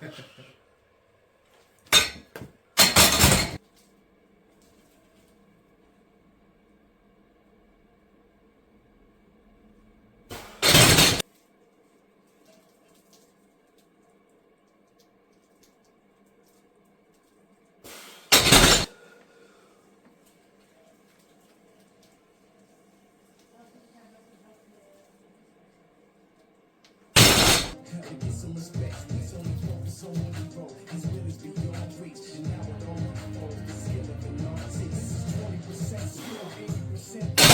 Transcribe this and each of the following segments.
Get some respect. He's only focused on when he broke. His will is beyond reach, and now it all unfolds. The skill of an artist. This is 20%, still 80%.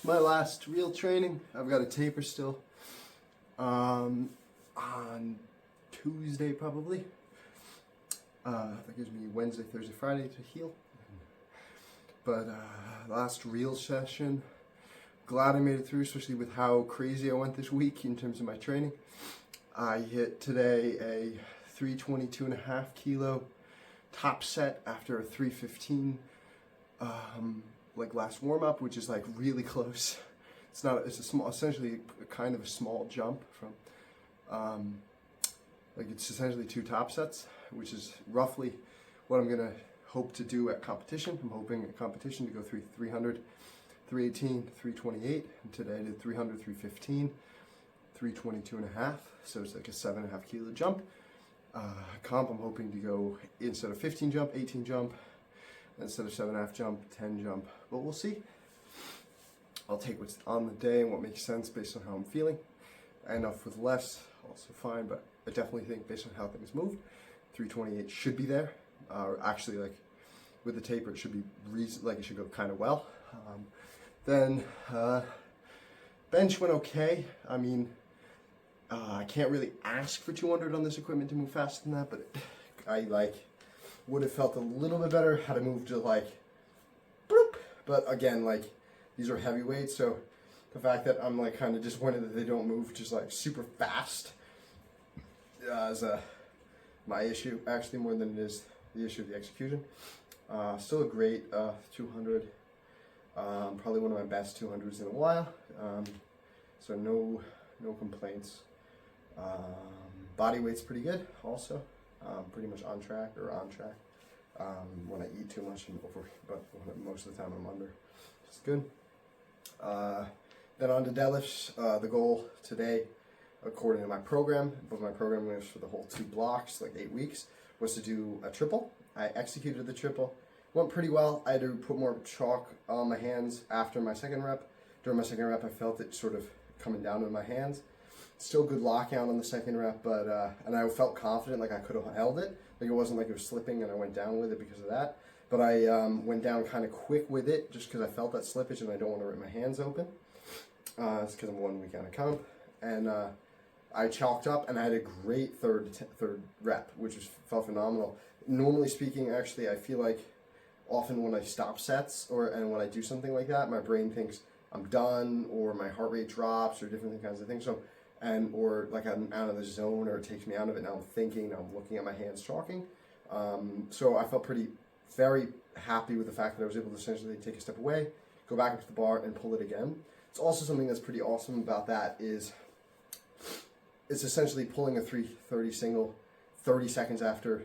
My last real training. I've got a taper still on Tuesday probably. That gives me Wednesday, Thursday, Friday to heal. But last real session. Glad I made it through, especially with how crazy I went this week in terms of my training. I hit today a 322.5 kilo top set after a 315 like last warm-up, which is like really close. It's a small, essentially kind of a small jump from like it's essentially 2 top sets, which is roughly what I'm gonna hope to do at competition. I'm hoping at competition to go through 300, 318, 328, and today I did 300, 315, 322.5, so it's like a 7.5 kilo jump. Comp, I'm hoping to go, instead of 15 jump, 18 jump, instead of 7.5 jump, 10 jump, but we'll see. I'll take what's on the day and what makes sense based on how I'm feeling. Enough with less, also fine, but I definitely think based on how things moved, 328 should be there. Actually, like with the taper, it should be it should go kind of well. Then bench went okay. I mean, I can't really ask for 200 on this equipment to move faster than that, but I would have felt a little bit better had I moved to like, bloop. But again, like these are heavy weights, so the fact that I'm like kind of disappointed that they don't move just like super fast is my issue, actually, more than it is the issue of the execution. Still a great 200, probably one of my best 200s in a while, so no complaints. Body weight's pretty good also. Pretty much on track. When I eat too much and over, but most of the time I'm under. It's good. Then on to deadlifts. The goal today, according to my program, but my program was for the whole 2 blocks, like 8 weeks, was to do a triple. I executed the triple. Went pretty well. I had to put more chalk on my hands after my second rep. During my second rep, I felt it sort of coming down in my hands. Still good lockout on the second rep, but and I felt confident, like I could have held it. Like it wasn't like it was slipping and I went down with it because of that. But I went down kind of quick with it just because I felt that slippage and I don't want to rip my hands open. It's because I'm 1 week out of comp. And I chalked up and I had a great third rep, which felt phenomenal. Normally speaking, actually, I feel like often when I stop sets and when I do something like that, my brain thinks I'm done or my heart rate drops or different kinds of things. So, or like I'm out of the zone or it takes me out of it. Now I'm thinking, now I'm looking at my hands chalking. So I felt very happy with the fact that I was able to essentially take a step away, go back up to the bar and pull it again. It's also something that's pretty awesome about that is it's essentially pulling a 330 single 30 seconds after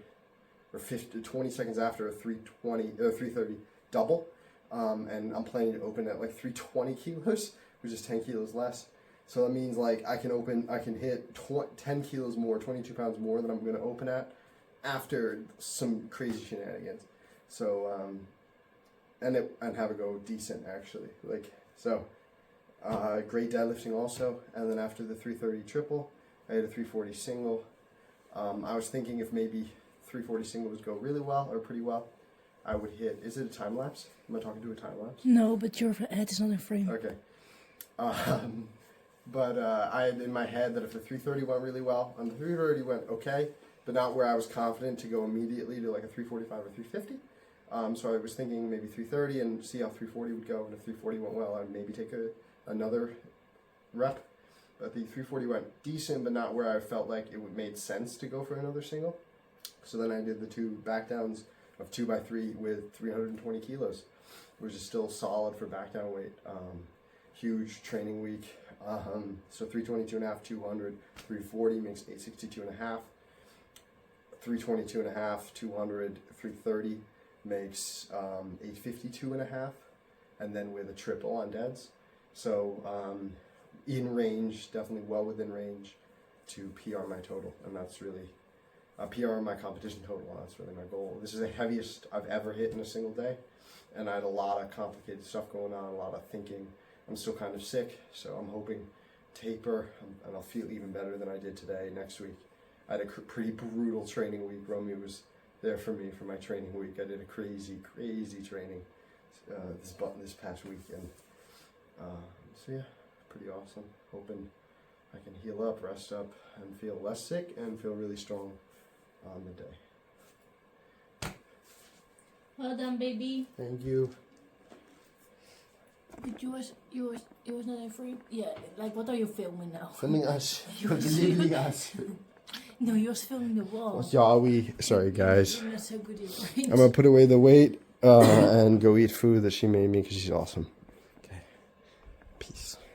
or 20 seconds after a 330 double. And I'm planning to open at like 320 kilos, which is 10 kilos less. So that means like I can hit 10 kilos more, 22 pounds more than I'm going to open at after some crazy shenanigans. So, and have it go decent actually. Like, so, great deadlifting also. And then after the 330 triple, I had a 340 single. I was thinking if maybe 340 single would go really well or pretty well, I would hit, is it a time lapse? Am I talking to a time lapse? No, but your head is not in frame. Okay. But I had in my head that if the 330 went really well, and the 330 went okay, but not where I was confident to go immediately to like a 345 or 350. So I was thinking maybe 330 and see how 340 would go. And if 340 went well, I'd maybe take another rep. But the 340 went decent, but not where I felt like it would made sense to go for another single. So then I did the 2 back downs of 2x3 with 320 kilos, which is still solid for back down weight. Huge training week. So 322.5, 200, 340 makes 862.5. 322.5, 200, 330 makes 852.5, and then with a triple on deads. So in range, definitely well within range to PR my total, and that's really PR my competition total. That's really my goal. This is the heaviest I've ever hit in a single day, and I had a lot of complicated stuff going on, a lot of thinking. I'm still kind of sick, so I'm hoping taper, and I'll feel even better than I did today. Next week, I had a pretty brutal training week. Romy was there for me for my training week. I did a crazy training this past week, and so yeah, pretty awesome. Hoping I can heal up, rest up, and feel less sick and feel really strong on the day. Well done, baby. Thank you. But yours not in frame? Yeah, like what are you filming now? Filming us. Filming us. No, you're filming the wall. Sorry guys. You're not so good at I'm gonna put away the weight and go eat food that she made me because she's awesome. Okay. Peace.